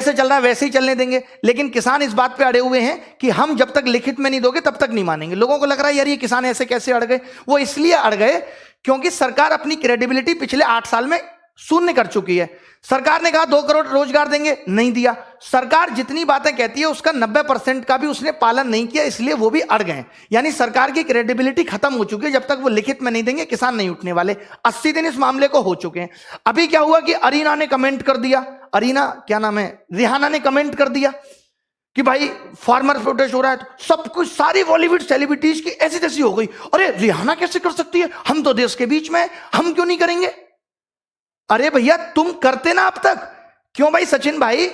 जैसे चल रहा है वैसे ही चलने देंगे, लेकिन किसान इस बात पे अड़े हुए हैं कि हम जब तक लिखित में नहीं दोगे तब तक नहीं मानेंगे। लोगों को लग रहा है यार ये किसान ऐसे कैसे अड़ गए। वो इसलिए अड़ गए क्योंकि सरकार अपनी क्रेडिबिलिटी पिछले 8 साल में शून्य कर चुकी है। सरकार ने कहा 2 करोड़ रोजगार देंगे, नहीं दिया। सरकार जितनी बातें कहती है उसका 90% का भी उसने पालन नहीं किया, इसलिए वो भी अड़ गए। यानी सरकार की क्रेडिबिलिटी खत्म हो चुकी है। जब तक वो लिखित में नहीं देंगे किसान नहीं उठने वाले। 80 दिन इस मामले को हो चुके हैं। अभी क्या हुआ कि अरीना ने कमेंट कर दिया, अरीना क्या नाम है, रिहाना ने कमेंट कर दिया कि भाई फार्मर प्रोटेस्ट हो रहा है, तो सब कुछ सारी बॉलीवुड सेलिब्रिटीज की ऐसी तैसी हो गई। अरे रिहाना कैसे कर सकती है, हम तो देश के बीच में, हम क्यों नहीं करेंगे। अरे भैया तुम करते ना अब तक, क्यों भाई। सचिन भाई,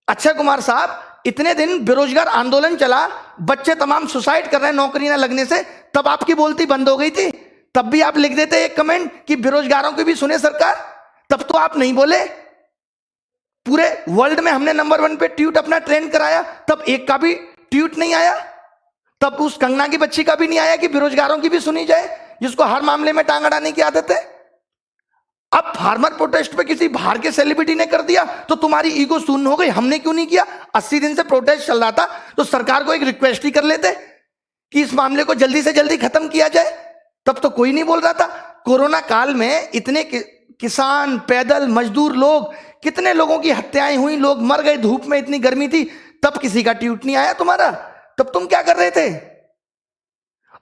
अक्षय कुमार साहब, इतने दिन बेरोजगार आंदोलन चला, बच्चे तमाम सुसाइड कर रहे हैं नौकरी ना लगने से, तब आपकी बोलती बंद हो गई थी। तब भी आप लिख देते एक कमेंट कि बेरोजगारों की भी सुने सरकार, तब तो आप नहीं बोले। पूरे वर्ल्ड में हमने नंबर 1 पे ट्वीट अपना ट्रेंड कराया, तब एक का भी ट्वीट नहीं आया। तब उस कंगना की बच्ची का भी नहीं आया कि बेरोजगारों की भी सुनी जाए, जिसको हर मामले में टांग अड़ाने की आदत है। अब फार्मर प्रोटेस्ट पे किसी बाहर के सेलिब्रिटी ने कर दिया तो तुम्हारी ईगो शून्य हो गई, हमने क्यों नहीं किया। 80 दिन से प्रोटेस्ट चल रहा था तो सरकार को एक रिक्वेस्ट ही कर लेते कि इस मामले को जल्दी से जल्दी खत्म किया जाए, तब तो कोई नहीं बोल रहा था। कोरोना काल में इतने किसान, पैदल मजदूर लोग, कितने लोगों की हत्याएं हुई, लोग मर गए, धूप में इतनी गर्मी थी, तब किसी का ट्वीट नहीं आया तुम्हारा। तब तुम क्या कर रहे थे।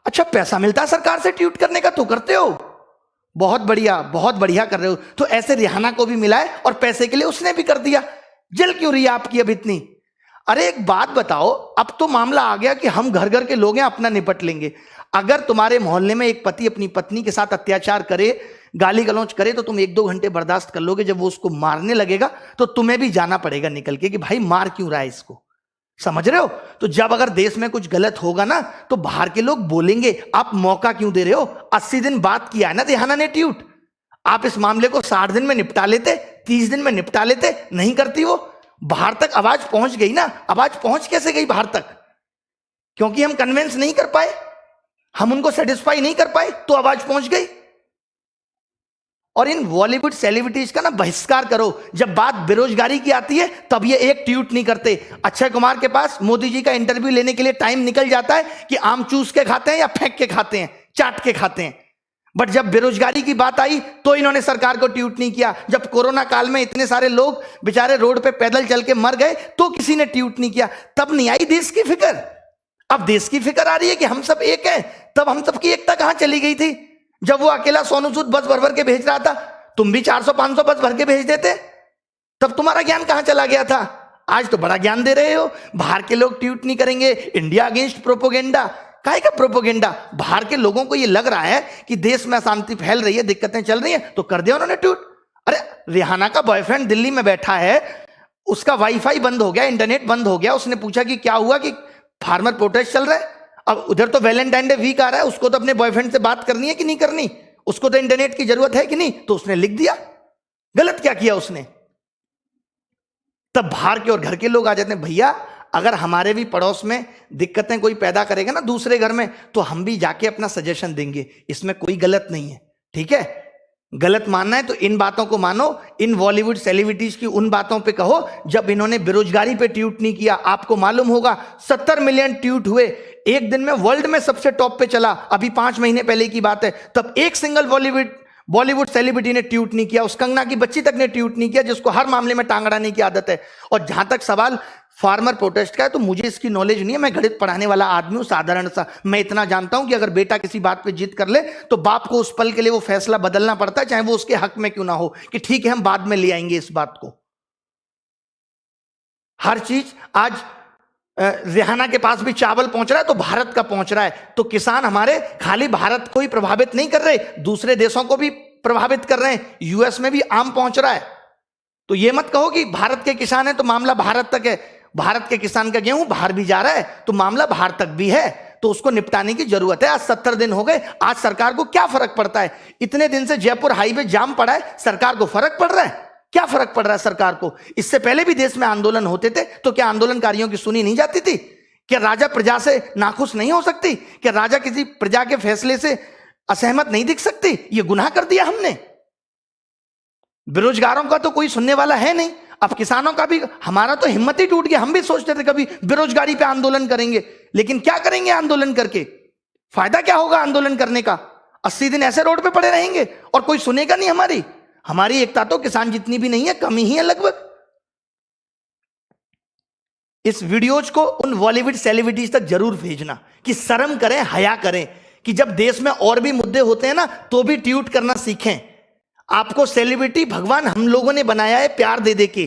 अच्छा पैसा मिलता सरकार से ट्वीट करने का तो करते हो, बहुत बढ़िया कर रहे हो। तो ऐसे रिहाना को भी मिला है और पैसे के लिए उसने भी कर दिया। जल क्यों रही है आपकी अब इतनी। अरे एक बात बताओ, अब तो मामला आ गया कि हम घर घर के लोग हैं, अपना निपट लेंगे। अगर तुम्हारे मोहल्ले में एक पति अपनी पत्नी के साथ अत्याचार करे, गाली गलौज करे, तो तुम 1-2 घंटे बर्दाश्त कर लोगे। जब वो उसको मारने लगेगा तो तुम्हें भी जाना पड़ेगा निकल के कि भाई मार क्यों रहा है इसको, समझ रहे हो। तो जब अगर देश में कुछ गलत होगा ना तो बाहर के लोग बोलेंगे, आप मौका क्यों दे रहे हो। 80 दिन बात किया है ना रिहाना ने ट्वीट, आप इस मामले को 60 दिन में निपटा लेते, 30 दिन में निपटा लेते, नहीं करती वो। बाहर तक आवाज पहुंच गई ना। आवाज पहुंच कैसे गई बाहर तक, क्योंकि हम कन्विंस नहीं कर पाए, हम उनको सेटिस्फाई नहीं कर पाए, तो आवाज पहुंच गई। और इन बॉलीवुड सेलिब्रिटीज का ना बहिष्कार करो। जब बात बेरोजगारी की आती है तब ये एक ट्वीट नहीं करते। अक्षय कुमार के पास मोदी जी का इंटरव्यू लेने के लिए टाइम निकल जाता है कि आम चूस के खाते हैं या फेंक के खाते हैं, चाट के खाते हैं। बट जब बेरोजगारी की बात आई तो इन्होंने सरकार को ट्वीट नहीं किया। जब कोरोना काल में इतने सारे लोग बेचारे रोड पे पैदल चल के मर गए तो किसी ने ट्वीट नहीं किया। तब नहीं आई देश की फिक्र। अब देश की फिक्र आ रही है कि हम सब एक हैं। तब हम सबकी एकता कहां चली गई थी। जब वो अकेला सोनू सूद बस भर भर के भेज रहा था, तुम भी 400-500 बस भर के भेज देते, तब तुम्हारा ज्ञान कहां चला गया था। आज तो बड़ा ज्ञान दे रहे हो, बाहर के लोग ट्वीट नहीं करेंगे, इंडिया अगेंस्ट प्रोपोगेंडा। काहे का प्रोपोगेंडा। बाहर के लोगों को ये लग रहा है कि देश में अशांति फैल रही है, दिक्कतें चल रही है, तो कर दिया उन्होंने ट्वीट। अरे रिहाना का बॉयफ्रेंड दिल्ली में बैठा है, उसका वाईफाई बंद हो गया, इंटरनेट बंद हो गया। उसने पूछा कि क्या हुआ, कि फार्मर प्रोटेस्ट चल रहा है। अब उधर तो वैलेंटाइन डे वीक आ रहा है, उसको तो अपने बॉयफ्रेंड से बात करनी है कि नहीं करनी, उसको तो इंटरनेट की जरूरत है कि नहीं, तो उसने लिख दिया। गलत क्या किया उसने। तब बाहर के और घर के लोग आ जाते हैं, भैया अगर हमारे भी पड़ोस में दिक्कतें कोई पैदा करेगा ना दूसरे घर में, तो हम भी जाके अपना सजेशन देंगे, इसमें कोई गलत नहीं है। ठीक है, गलत मानना है तो इन बातों को मानो, इन बॉलीवुड सेलिब्रिटीज की उन बातों पे कहो जब इन्होंने बेरोजगारी पे ट्वीट नहीं किया। आपको मालूम होगा 70 मिलियन ट्वीट हुए एक दिन में, वर्ल्ड में सबसे टॉप पे चला। अभी 5 महीने पहले की बात है, तब एक सिंगल बॉलीवुड सेलिब्रिटी ने ट्वीट नहीं किया। उस कंगना की बच्ची तक ने ट्वीट नहीं किया, जिसको हर मामले में टांग अड़ाने की आदत है। और जहां तक सवाल फार्मर प्रोटेस्ट का है, तो मुझे इसकी नॉलेज नहीं है, मैं गणित पढ़ाने वाला आदमी हूं साधारण सा। मैं इतना जानता हूं कि अगर बेटा किसी बात पे जिद कर ले तो बाप को उस पल के लिए वो फैसला बदलना पड़ता है, चाहे वो उसके हक में क्यों ना हो, कि ठीक है हम बाद में ले आएंगे इस बात को। हर चीज आज रिहाना के पास भी चावल पहुंच रहा है तो भारत का पहुंच रहा है। तो किसान हमारे खाली भारत को ही प्रभावित नहीं कर रहे, दूसरे देशों को भी प्रभावित कर रहे हैं। यूएस में भी आम पहुंच रहा है। तो ये मत कहो कि भारत के किसान है तो मामला भारत तक है। भारत के किसान का गेहूं बाहर भी जा रहा है तो मामला बाहर तक भी है, तो उसको निपटाने की जरूरत है। आज 70 दिन हो गए, आज सरकार को क्या फर्क पड़ता है। इतने दिन से जयपुर हाईवे जाम पड़ा है, सरकार को फर्क पड़ रहा है। क्या फर्क पड़ रहा है सरकार को। इससे पहले भी देश में आंदोलन होते थे, तो क्या आंदोलनकारियों की सुनी नहीं जाती थी। क्या राजा प्रजा से नाखुश नहीं हो सकती। क्या राजा किसी प्रजा के फैसले से असहमत नहीं दिख सकती। ये गुनाह कर दिया हमने। बेरोजगारों का तो कोई सुनने वाला है नहीं। अब किसानों का भी, हमारा तो हिम्मत ही टूट गया। हम भी सोचते थे कभी बेरोजगारी पे आंदोलन करेंगे, लेकिन क्या करेंगे आंदोलन करके? फायदा क्या होगा आंदोलन करने का? 80 दिन ऐसे रोड पे पड़े रहेंगे और कोई सुनेगा नहीं हमारी। हमारी एकता तो किसान जितनी भी नहीं है, कम ही है लगभग। इस वीडियोज को उन बॉलीवुड सेलिब्रिटीज तक जरूर भेजना कि शर्म करें, हया करें, कि जब देश में और भी मुद्दे होते हैं ना तो भी ट्वीट करना सीखें। आपको सेलिब्रिटी भगवान हम लोगों ने बनाया है प्यार दे दे के,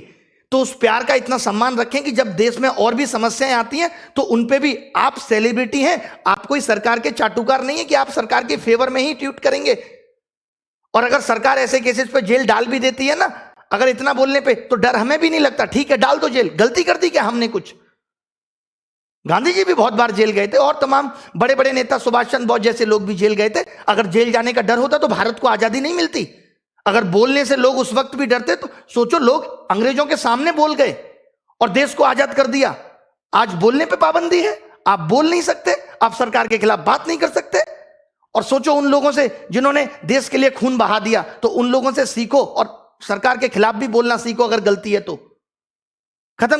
तो उस प्यार का इतना सम्मान रखें कि जब देश में और भी समस्याएं आती हैं तो उन पे भी, आप सेलिब्रिटी हैं, आप कोई सरकार के चाटुकार नहीं है कि आप सरकार के फेवर में ही ट्वीट करेंगे। और अगर सरकार ऐसे केसेस पे जेल डाल भी देती है ना, अगर इतना बोलने पे, तो डर हमें भी नहीं लगता। ठीक है, डाल दो जेल, गलती कर दी क्या हमने कुछ? गांधी जी भी बहुत बार जेल गए थे और तमाम बड़े बड़े नेता, सुभाष चंद्र बोस जैसे लोग भी जेल गए थे। अगर जेल जाने का डर होता तो भारत को आजादी नहीं मिलती। अगर बोलने से लोग उस वक्त भी डरते तो सोचो, लोग अंग्रेजों के सामने बोल गए और देश को आजाद कर दिया। आज बोलने पे पाबंदी है, आप बोल नहीं सकते, आप सरकार के खिलाफ बात नहीं कर सकते। और सोचो उन लोगों से जिन्होंने देश के लिए खून बहा दिया, तो उन लोगों से सीखो और सरकार के खिलाफ भी बोलना सीखो अगर गलती है तो। खत्म।